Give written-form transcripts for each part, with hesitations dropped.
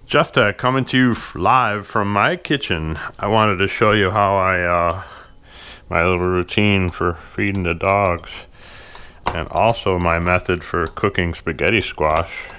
Jeff Tech coming to you live from my kitchen. I wanted to show you how my little routine for feeding the dogs, and also my method for cooking spaghetti squash.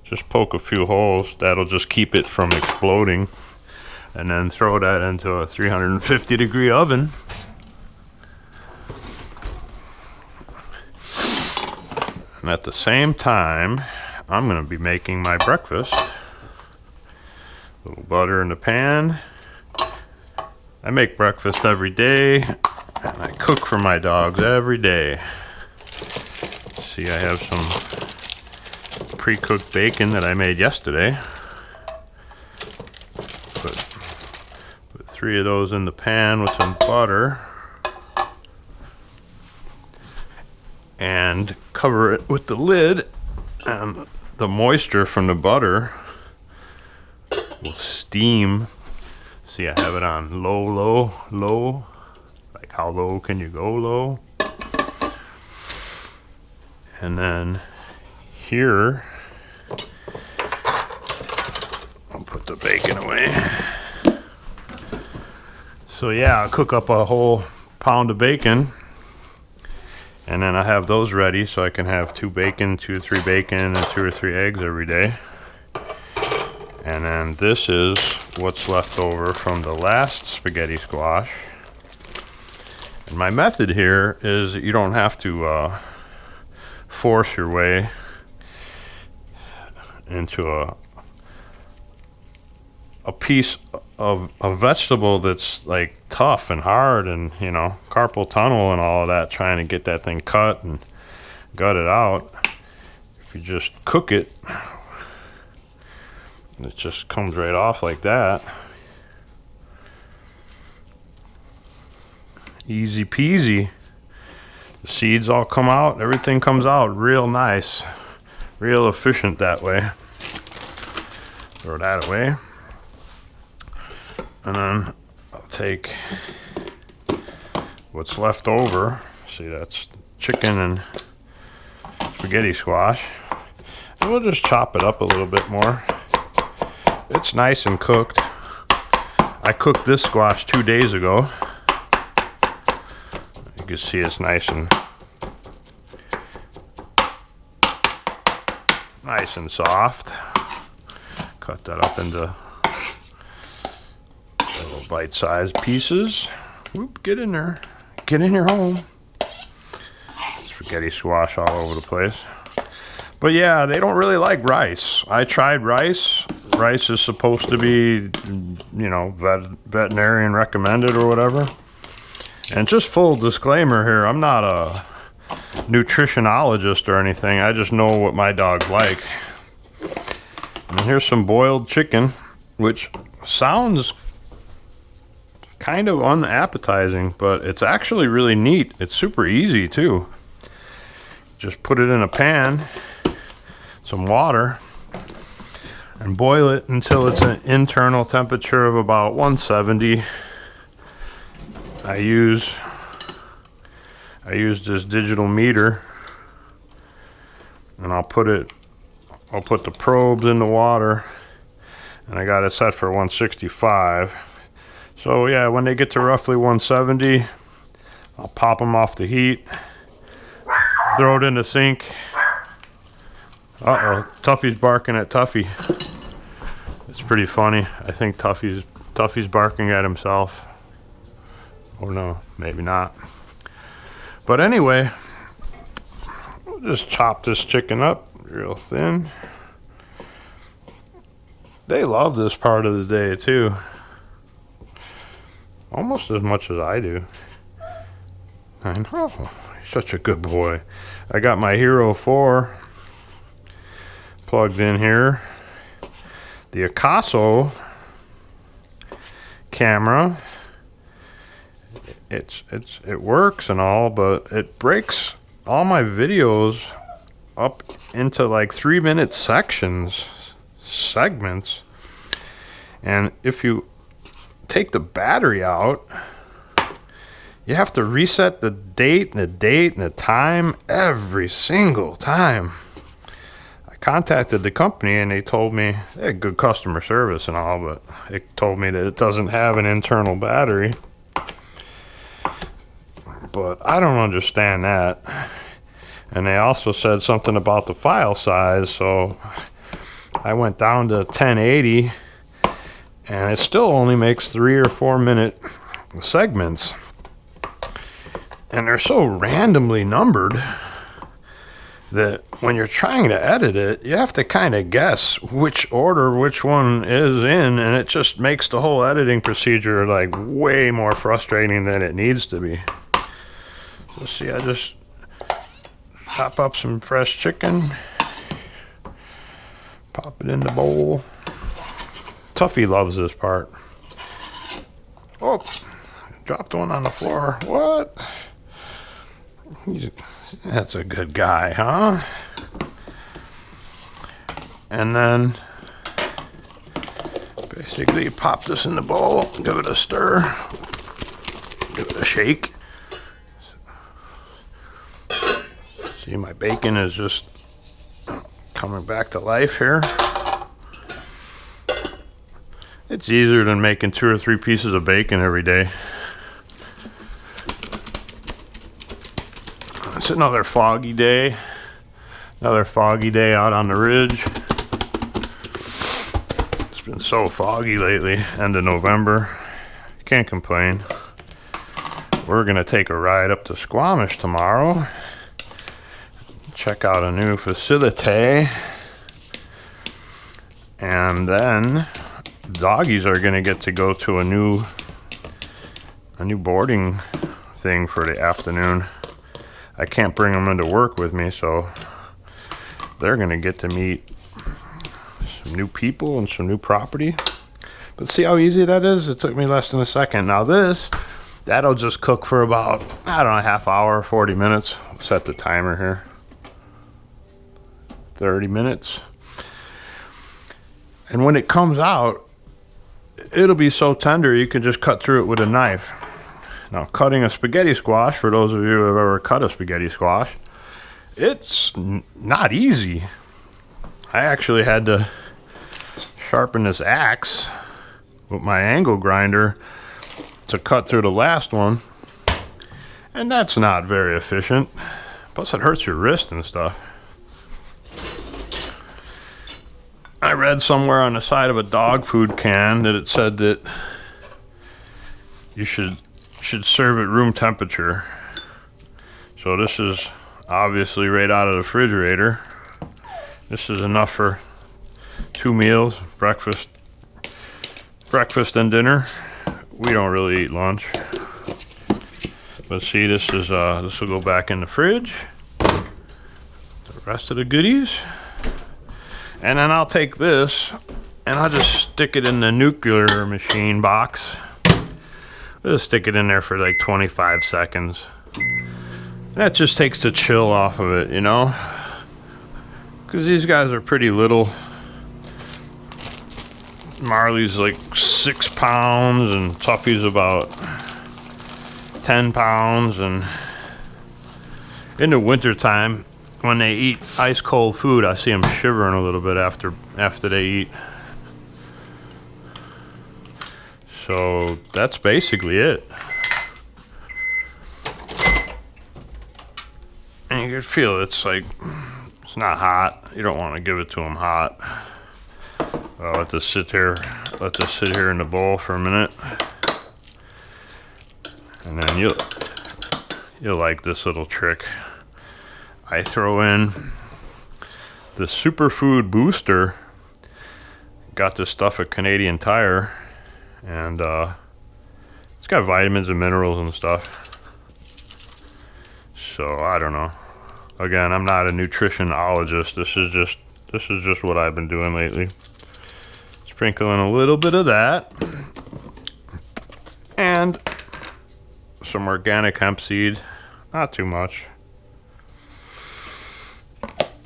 Just poke a few holes, that'll just keep it from exploding, and then throw that into a 350-degree oven. And at the same time, I'm going to be making my breakfast. A little butter in the pan. I make breakfast every day, and I cook for my dogs every day. See, I have some pre-cooked bacon that I made yesterday. Put 3 of those in the pan with some butter. And cover it with the lid, and the moisture from the butter will steam. See, I have it on low. Like, how low can you go low? And then here, I'll put the bacon away. So yeah, I'll cook up a whole pound of bacon. And then I have those ready so I can have 2 or 3 bacon, and 2 or 3 eggs every day. And then this is what's left over from the last spaghetti squash. And my method here is that you don't have to force your way into a piece of a vegetable that's like tough and hard, and you know, carpal tunnel and all of that, trying to get that thing cut and gut it out. If you just cook it, it just comes right off like that. Easy peasy. The seeds all come out, everything comes out real nice, real efficient that way. Throw that away. And then I'll take what's left over. See, that's chicken and spaghetti squash. And we'll just chop it up a little bit more. It's nice and cooked. I cooked this squash 2 days ago. You can see it's nice and soft. Cut that up into little bite-sized pieces. Whoop, get in there. Get in your home. Spaghetti squash all over the place. But yeah, they don't really like rice. I tried rice. Rice is supposed to be, you know, veterinarian recommended or whatever. And just full disclaimer here, I'm not a nutritionologist or anything. I just know what my dogs like. And here's some boiled chicken, which sounds kind of unappetizing, but it's actually really neat. It's super easy too. Just put it in a pan, some water, and boil it until it's an internal temperature of about 170. I use this digital meter, and I'll put the probes in the water, and I got it set for 165. So yeah, when they get to roughly 170, I'll pop them off the heat, throw it in the sink. Uh-oh, Tuffy's barking at Tuffy. It's pretty funny. I think Tuffy's barking at himself. Oh no, maybe not. But anyway, we'll just chop this chicken up real thin. They love this part of the day too. Almost as much as I do. I know, he's such a good boy. I got my Hero 4 plugged in here. The Akaso camera, it works and all, but it breaks all my videos up into like 3-minute segments. And if you take the battery out, you have to reset the date and the time every single time. I contacted the company and they told me they had good customer service and all, but they told me that it doesn't have an internal battery. But I don't understand that. And they also said something about the file size, so I went down to 1080 and it still only makes 3 or 4 minute segments. And they're so randomly numbered that when you're trying to edit it, you have to kind of guess which order which one is in, and it just makes the whole editing procedure like way more frustrating than it needs to be. So see, I just chop up some fresh chicken, pop it in the bowl. Tuffy loves this part. Oh, dropped one on the floor. What? That's a good guy, huh? And then basically pop this in the bowl, give it a stir, give it a shake. See, my bacon is just coming back to life here. It's easier than making 2 or 3 pieces of bacon every day. It's another foggy day. Another foggy day out on the ridge. It's been so foggy lately, end of November. Can't complain. We're gonna take a ride up to Squamish tomorrow. Check out a new facility. And then doggies are gonna get to go to a new boarding thing for the afternoon. I can't bring them into work with me, so they're gonna get to meet some new people and some new property. But see how easy that is? It took me less than a second. Now that'll just cook for about, I don't know, half hour, 40 minutes. Set the timer here. 30 minutes. And when it comes out, it'll be so tender you can just cut through it with a knife. Now, cutting a spaghetti squash, for those of you who have ever cut a spaghetti squash, it's not easy. I actually had to sharpen this axe with my angle grinder to cut through the last one, and that's not very efficient. Plus, it hurts your wrist and stuff. I read somewhere on the side of a dog food can that it said that you should serve at room temperature. So this is obviously right out of the refrigerator. This is enough for 2 meals, breakfast and dinner. We don't really eat lunch. But see, this will go back in the fridge. The rest of the goodies. And then I'll take this and I'll just stick it in the nuclear machine box. Just stick it in there for like 25 seconds. That just takes the chill off of it, you know? Because these guys are pretty little. Marley's like 6 pounds and Tuffy's about 10 pounds. And in the winter time, when they eat ice cold food, I see them shivering a little bit after they eat. So that's basically it. And you can feel it's like, it's not hot. You don't want to give it to them hot. I'll let this sit here in the bowl for a minute. And then you'll like this little trick. I throw in the Superfood Booster. Got this stuff at Canadian Tire, and it's got vitamins and minerals and stuff. So I don't know. Again, I'm not a nutritionologist. This is just what I've been doing lately. Sprinkling a little bit of that, and some organic hemp seed. Not too much.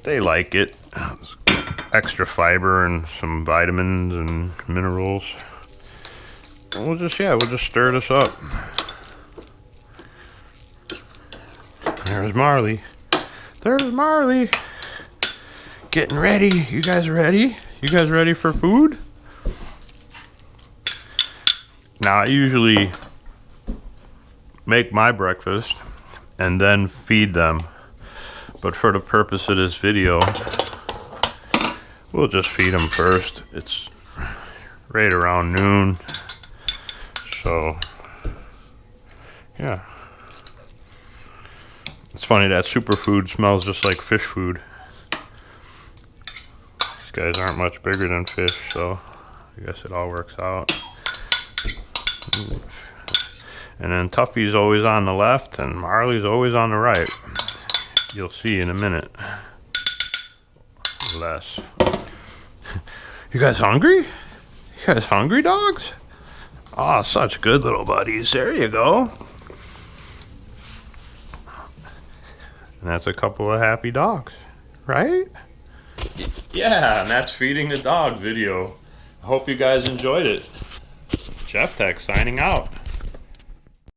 They like it. Extra fiber and some vitamins and minerals. And we'll just stir this up. There's Marley. There's Marley. getting ready. You guys ready? You guys ready for food? Now, I usually make my breakfast and then feed them. But for the purpose of this video, we'll just feed them first. It's right around noon. So, yeah. It's funny that superfood smells just like fish food. These guys aren't much bigger than fish, so I guess it all works out. And then Tuffy's always on the left and Marley's always on the right. You'll see in a minute. Less. You guys hungry? You guys hungry, dogs? Oh, such good little buddies. There you go. And that's a couple of happy dogs, right? Yeah, and that's feeding the dog video. I hope you guys enjoyed it. Jeff Tech signing out.